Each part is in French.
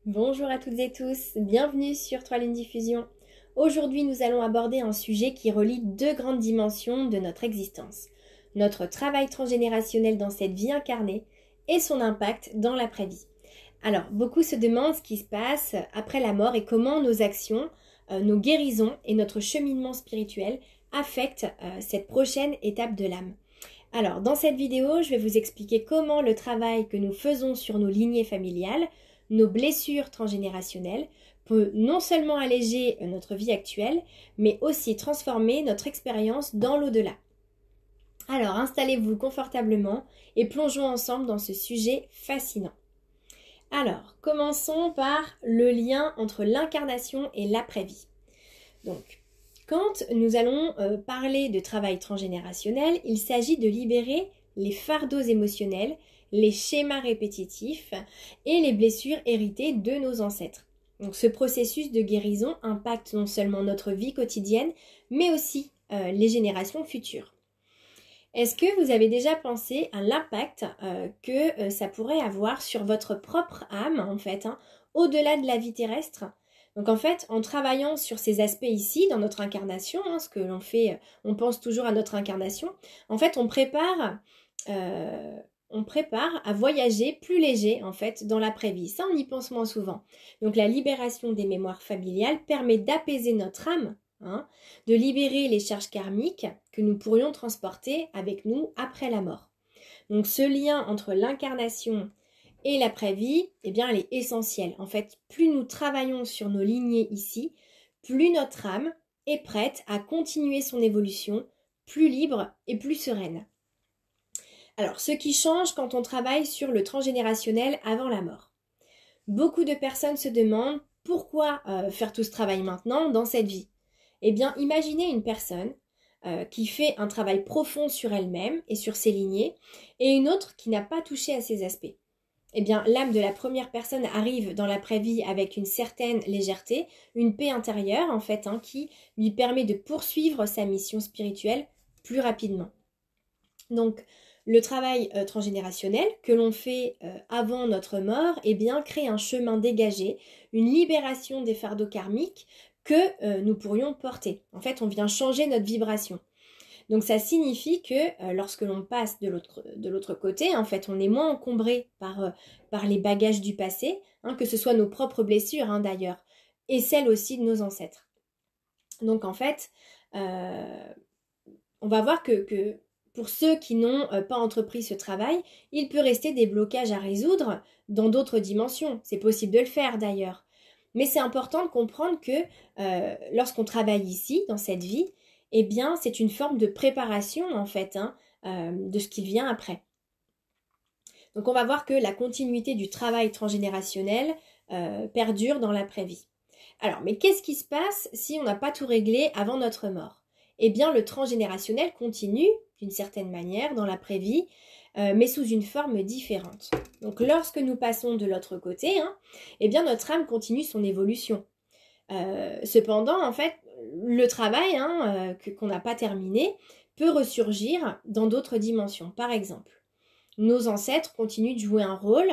Bonjour à toutes et tous, bienvenue sur 3 lignes diffusion. Aujourd'hui, nous allons aborder un sujet qui relie deux grandes dimensions de notre existence. Notre travail transgénérationnel dans cette vie incarnée et son impact dans l'après-vie. Alors, beaucoup se demandent ce qui se passe après la mort et comment nos actions, nos guérisons et notre cheminement spirituel affectent cette prochaine étape de l'âme. Alors, dans cette vidéo, je vais vous expliquer comment le travail que nous faisons sur nos lignées familiales, nos blessures transgénérationnelles, peut non seulement alléger notre vie actuelle, mais aussi transformer notre expérience dans l'au-delà. Alors, installez-vous confortablement et plongeons ensemble dans ce sujet fascinant. Alors, commençons par le lien entre l'incarnation et l'après-vie. Donc, quand nous allons parler de travail transgénérationnel, il s'agit de libérer les fardeaux émotionnels, les schémas répétitifs et les blessures héritées de nos ancêtres. Donc, ce processus de guérison impacte non seulement notre vie quotidienne, mais aussi les générations futures. Est-ce que vous avez déjà pensé à l'impact que ça pourrait avoir sur votre propre âme, en fait, au-delà de la vie terrestre? Donc en fait, en travaillant sur ces aspects ici, dans notre incarnation, ce que l'on fait, on pense toujours à notre incarnation, en fait, on prépare à voyager plus léger, en fait, dans l'après-vie. Ça, on y pense moins souvent. Donc la libération des mémoires familiales permet d'apaiser notre âme, de libérer les charges karmiques que nous pourrions transporter avec nous après la mort. Donc ce lien entre l'incarnation et l'après-vie, eh bien, elle est essentielle. En fait, plus nous travaillons sur nos lignées ici, plus notre âme est prête à continuer son évolution, plus libre et plus sereine. Alors, ce qui change quand on travaille sur le transgénérationnel avant la mort. Beaucoup de personnes se demandent pourquoi faire tout ce travail maintenant dans cette vie. Eh bien, imaginez une personne qui fait un travail profond sur elle-même et sur ses lignées, et une autre qui n'a pas touché à ces aspects. Eh bien, l'âme de la première personne arrive dans l'après-vie avec une certaine légèreté, une paix intérieure, en fait, qui lui permet de poursuivre sa mission spirituelle plus rapidement. Donc, le travail transgénérationnel que l'on fait avant notre mort, eh bien, crée un chemin dégagé, une libération des fardeaux karmiques que nous pourrions porter. En fait, on vient changer notre vibration. Donc ça signifie que lorsque l'on passe de l'autre côté, en fait, on est moins encombré par les bagages du passé, que ce soit nos propres blessures d'ailleurs, et celles aussi de nos ancêtres. Donc en fait, on va voir que pour ceux qui n'ont pas entrepris ce travail, il peut rester des blocages à résoudre dans d'autres dimensions. C'est possible de le faire d'ailleurs. Mais c'est important de comprendre que lorsqu'on travaille ici, dans cette vie, eh bien, c'est une forme de préparation, en fait, de ce qui vient après. Donc, on va voir que la continuité du travail transgénérationnel perdure dans l'après-vie. Alors, mais qu'est-ce qui se passe si on n'a pas tout réglé avant notre mort? Eh bien, le transgénérationnel continue, d'une certaine manière, dans l'après-vie, mais sous une forme différente. Donc, lorsque nous passons de l'autre côté, eh bien, notre âme continue son évolution. Cependant, en fait, le travail qu'on n'a pas terminé peut ressurgir dans d'autres dimensions. Par exemple, nos ancêtres continuent de jouer un rôle.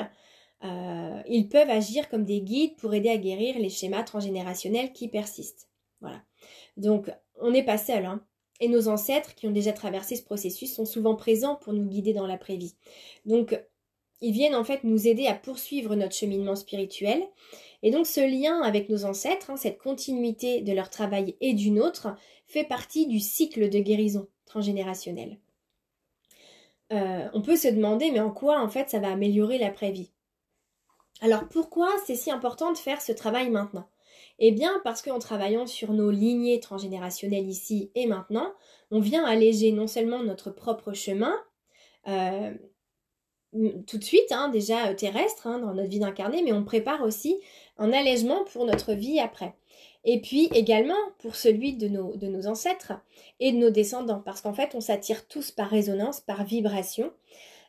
Ils peuvent agir comme des guides pour aider à guérir les schémas transgénérationnels qui persistent. Voilà. Donc, on n'est pas seul. Et nos ancêtres qui ont déjà traversé ce processus sont souvent présents pour nous guider dans l'après-vie. Donc, ils viennent en fait nous aider à poursuivre notre cheminement spirituel. Et donc ce lien avec nos ancêtres, cette continuité de leur travail et du nôtre, fait partie du cycle de guérison transgénérationnelle. On peut se demander, mais en quoi en fait ça va améliorer l'après-vie? Alors pourquoi c'est si important de faire ce travail maintenant? Eh bien parce qu'en travaillant sur nos lignées transgénérationnelles ici et maintenant, on vient alléger non seulement notre propre chemin, tout de suite, déjà terrestre, dans notre vie d'incarné, mais on prépare aussi un allègement pour notre vie après. Et puis également pour celui de nos ancêtres et de nos descendants, parce qu'en fait, on s'attire tous par résonance, par vibration.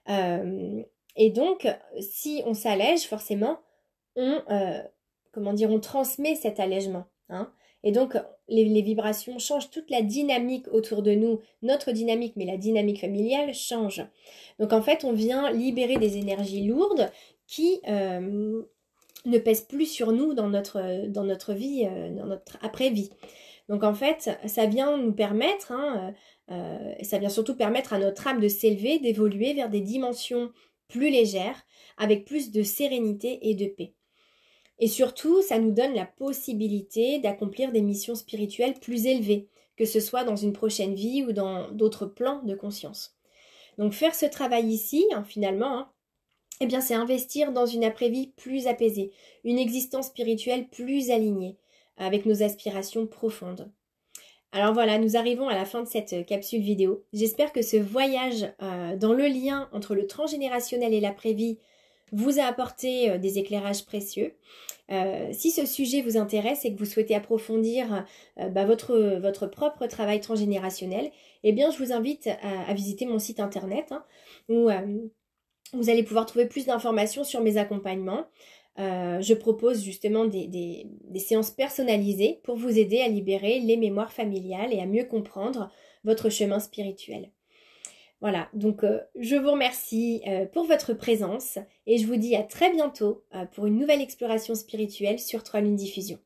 Et donc, si on s'allège, forcément, on transmet cet allègement. Et donc, les vibrations changent, toute la dynamique autour de nous, notre dynamique, mais la dynamique familiale change. Donc, en fait, on vient libérer des énergies lourdes qui ne pèse plus sur nous dans notre vie, dans notre après-vie. Donc en fait, ça vient nous permettre, ça vient surtout permettre à notre âme de s'élever, d'évoluer vers des dimensions plus légères, avec plus de sérénité et de paix. Et surtout, ça nous donne la possibilité d'accomplir des missions spirituelles plus élevées, que ce soit dans une prochaine vie ou dans d'autres plans de conscience. Donc faire ce travail ici, finalement, eh bien c'est investir dans une après-vie plus apaisée, une existence spirituelle plus alignée, avec nos aspirations profondes. Alors voilà, nous arrivons à la fin de cette capsule vidéo. J'espère que ce voyage dans le lien entre le transgénérationnel et l'après-vie vous a apporté des éclairages précieux. Si ce sujet vous intéresse et que vous souhaitez approfondir votre propre travail transgénérationnel, eh bien je vous invite à visiter mon site internet où vous allez pouvoir trouver plus d'informations sur mes accompagnements. Je propose justement des séances personnalisées pour vous aider à libérer les mémoires familiales et à mieux comprendre votre chemin spirituel. Voilà, donc je vous remercie pour votre présence et je vous dis à très bientôt pour une nouvelle exploration spirituelle sur 3 Lunes Diffusion.